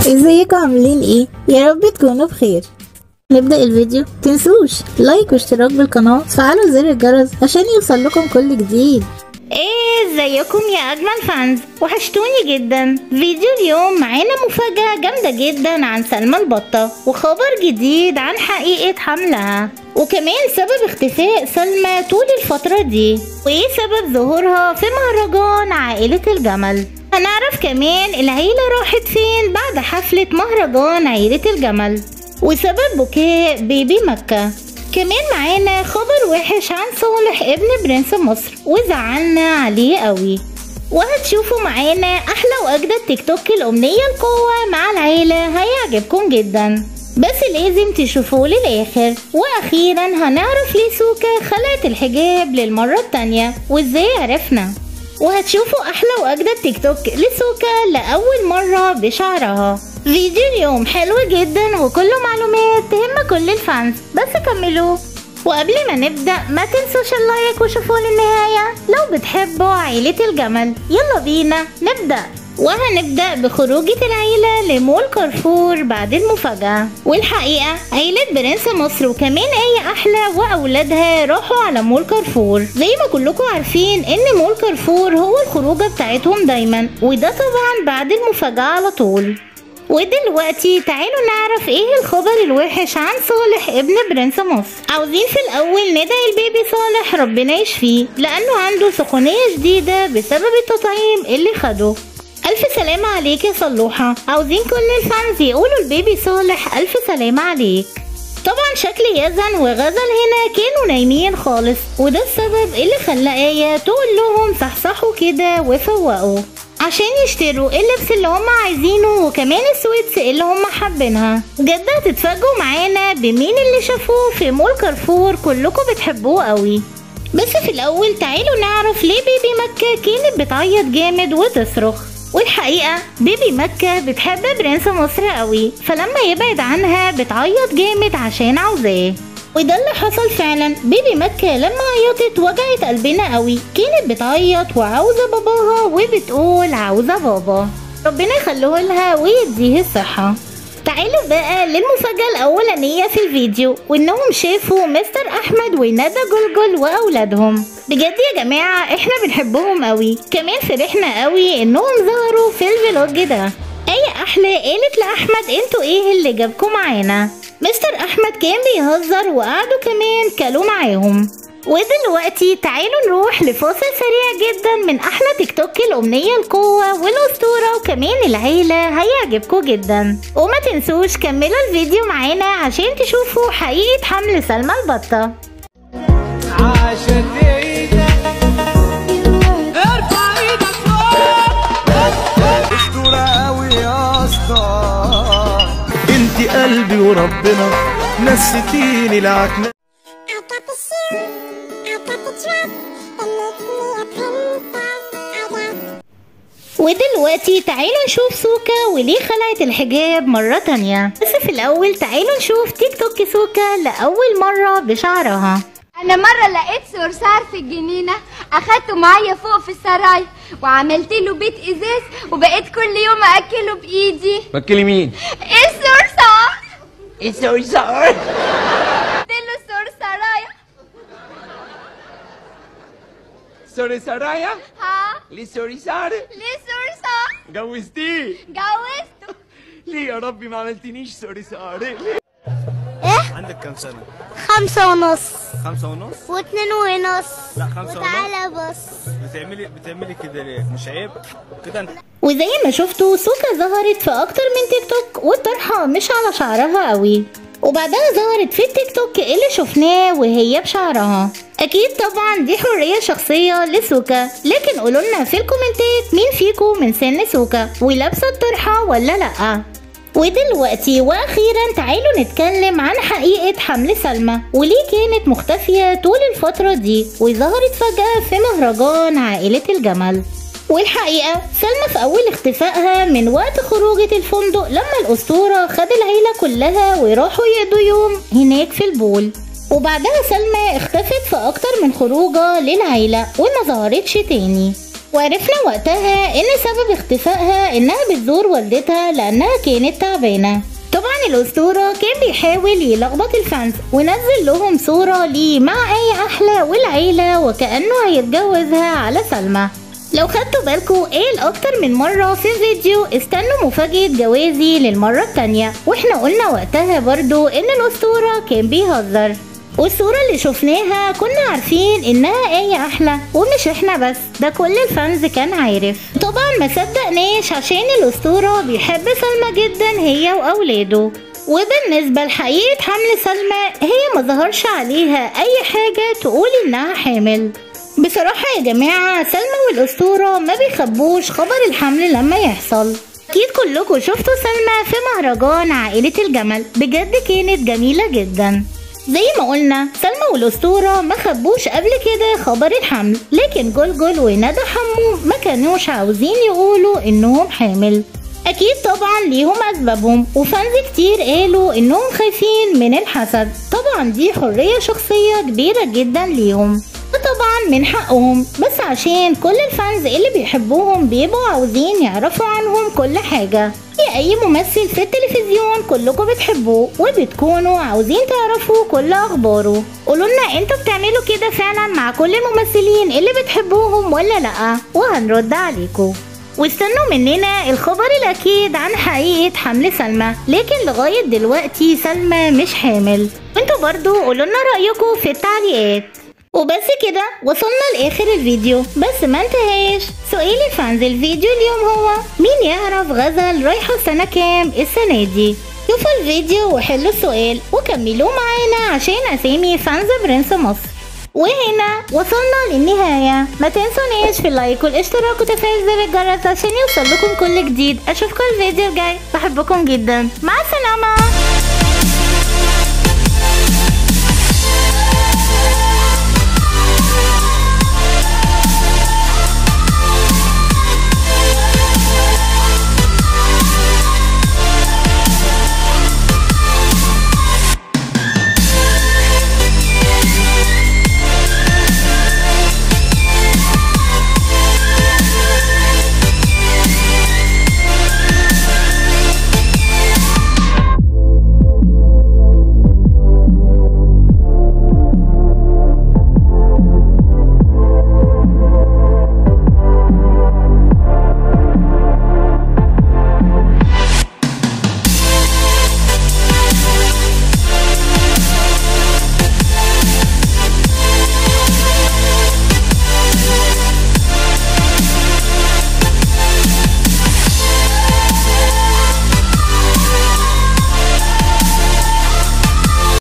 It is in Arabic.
ازيكم عاملين ايه؟ يا رب تكونوا بخير. نبدأ الفيديو، متنسوش لايك واشتراك بالقناة وتفعلوا زر الجرس عشان يوصل لكم كل جديد. ايه ازيكم يا اجمل فانز، وحشتوني جدا. فيديو اليوم معانا مفاجأة جامدة جدا عن سلمى البطة، وخبر جديد عن حقيقة حملها، وكمان سبب اختفاء سلمى طول الفترة دي، وايه سبب ظهورها في مهرجان عائلة الجمل. هنعرف كمان العيلة راحت فين بعد حفلة مهرجان عائلة الجمل، وسبب بكاء بيبي مكة. كمان معانا خبر وحش عن صالح ابن برنس مصر وزعلنا عليه قوي، وهتشوفوا معانا احلى واجدد تيك توك الامنية القوة مع العيلة، هيعجبكم جدا بس لازم تشوفوه للاخر. واخيرا هنعرف ليه سوكا خلعت الحجاب للمرة التانية وازاي عرفنا، وهتشوفوا احلى واجدد تيك توك لسوكا لاول مرة بشعرها. فيديو اليوم حلو جدا وكله معلومات تهم كل الفانز، بس كملوا. وقبل ما نبدأ ما تنسوش اللايك وشوفوا للنهاية لو بتحبوا عائلة الجمل. يلا بينا نبدأ، وهنبدأ بخروجة العيلة لمول كارفور بعد المفاجأة. والحقيقة عيلة برنس مصر وكمان آية أحلى وأولادها راحوا على مول كارفور. زي ما كلكم عارفين إن مول كارفور هو الخروجة بتاعتهم دايما، وده طبعا بعد المفاجأة على طول. ودلوقتي تعالوا نعرف ايه الخبر الوحش عن صالح ابن برنس مصر. عاوزين في الاول ندعي البيبي صالح ربنا يشفيه، لانه عنده سخونية شديدة بسبب التطعيم اللي خده. الف سلامة عليك يا صلوحة. عاوزين كل الفانز يقولوا البيبي صالح الف سلامة عليك. طبعا شكل يزن وغزل هنا كانوا نايمين خالص، وده السبب اللي خلى آية تقول لهم صحصحوا كده وفوقوا عشان يشتروا اللبس اللي هم عايزينه وكمان السويتس اللي هم حابينها. بجد هتتفاجئوا معانا بمين اللي شافوه في مول كارفور كلكم بتحبوه قوي. بس في الاول تعالوا نعرف ليه بيبي مكة كانت بتعيط جامد وتصرخ. والحقيقة بيبي مكة بتحب برنس مصر قوي، فلما يبعد عنها بتعيط جامد عشان عاوزاه، وده اللي حصل فعلا. بيبي مكة لما عيطت وجعت قلبنا قوي، كانت بتعيط وعاوزة باباها وبتقول عاوزة بابا، ربنا يخليه لها ويديه الصحة. تعالوا بقى للمفاجأة الأولانية في الفيديو، وإنهم شافوا مستر أحمد وندى جلجل وأولادهم. بجد يا جماعة إحنا بنحبهم قوي، كمان فرحنا قوي إنهم ظهروا في الفلوج ده. آية أحلى قالت لأحمد انتوا إيه اللي جابكم معانا؟ مستر أحمد كان بيهزر وقعدوا كمان كلوا معاهم. ودلوقتي تعالوا نروح لفاصل سريع جدا من احلى تيك توك الامنية القوة والاسطورة وكمان العيلة، هيعجبكم جدا. وما تنسوش كملوا الفيديو معانا عشان تشوفوا حقيقة حمل سلمى البطة. عاشت ايدك ارفع ايدك فوق، اسطورة قوي يا اسطى، انتي قلبي وربنا نسيتيني العتمة. ودلوقتي تعالوا نشوف سوكا وليه خلعت الحجاب مرة تانية. بس في الأول تعالوا نشوف تيك توك سوكا لأول مرة بشعرها. أنا مرة لقيت صرصار في الجنينة، أخدته معايا فوق في السراي وعملت له بيت إزاز، وبقيت كل يوم أكله بإيدي. بكلي مين؟ الصرصار. الصرصار؟ قلت له صرصراية. صرصراية؟ ها؟ ليه صرصار؟ ليه صرصار؟ جوزتيه؟ جوزته. ليه يا ربي ما عملتنيش صرصار؟ ليه؟ ايه؟ عندك كام سنة؟ 5 ونص. 5 ونص؟ و2 ونص. لا 5 ونص. وتعالى بص. بتعملي كده ليه؟ مش عيب؟ كده انت. وزي ما شفتوا سوكا ظهرت في اكتر من تيك توك، والطرحة مش على شعرها قوي، وبعدها ظهرت في التيك توك اللي شفناه وهي بشعرها. اكيد طبعا دي حرية شخصية لسوكا، لكن قولولنا في الكومنتات مين فيكم من سن سوكا ولابسة الطرحة ولا لأ. ودلوقتي واخيرا تعالوا نتكلم عن حقيقة حمل سلمى وليه كانت مختفية طول الفترة دي وظهرت فجأة في مهرجان عائلة الجمل. والحقيقة سلمى في أول اختفائها من وقت خروجة الفندق لما الأسطورة خد العيلة كلها وراحوا يقضوا يوم هناك في البول، وبعدها سلمى اختفت في أكتر من خروجة للعيلة وما ظهرتش تاني. وعرفنا وقتها ان سبب اختفائها انها بتزور والدتها لانها كانت تعبانة. طبعا الأسطورة كان بيحاول يلخبط الفانز ونزل لهم صورة ليه مع آية أحلى والعيلة وكأنه هيتجوزها على سلمى. لو خدتوا بالكوا قال أكتر من مرة في الفيديو استنوا مفاجأة جوازي للمرة التانية، واحنا قلنا وقتها برضو ان الأسطورة كان بيهزر. والصورة اللي شفناها كنا عارفين انها آية أحلى، ومش احنا بس، ده كل الفانز كان عارف. طبعا ما صدقناش عشان الأسطورة بيحب سلمى جدا هي وأولاده. وبالنسبة لحقيقة حمل سلمى هي ما ظهرش عليها أي حاجة تقول إنها حامل. بصراحة يا جماعة سلمى والأسطورة ما بيخبوش خبر الحمل لما يحصل. أكيد كلكم شفتوا سلمى في مهرجان عائلة الجمل، بجد كانت جميلة جدا. زي ما قلنا سلمى والأسطورة ما خبوش قبل كده خبر الحمل، لكن جلجل وندى حمو ما كانوش عاوزين يقولوا إنهم حامل. أكيد طبعا ليهم أسبابهم، وفانز كتير قالوا إنهم خايفين من الحسد. طبعا دي حرية شخصية كبيرة جدا ليهم، وطبعا من حقهم، بس عشان كل الفانز اللي بيحبوهم بيبقوا عاوزين يعرفوا عنهم كل حاجة. يا أي ممثل في التلفزيون كلكم بتحبوه وبتكونوا عاوزين تعرفوا كل أخباره. قولولنا انتوا بتعملوا كده فعلا مع كل الممثلين اللي بتحبوهم ولا لأ، وهنرد عليكم. واستنوا مننا الخبر الأكيد عن حقيقة حمل سلمى، لكن لغاية دلوقتي سلمى مش حامل. وانتوا برضو قولولنا رأيكم في التعليقات. وبس كده وصلنا لاخر الفيديو، بس ما انتهاش سؤال الفانز الفيديو اليوم هو مين يعرف غزل رايحة سنة كام السنة دي؟ شوفوا الفيديو وحلوا السؤال وكملوا معانا عشان اسامي فانز برنس مصر. وهنا وصلنا للنهاية، ما تنسونيش في اللايك والاشتراك وتفعيل زر الجرس عشان يوصل لكم كل جديد. اشوفكم الفيديو الجاي، بحبكم جدا، مع السلامة.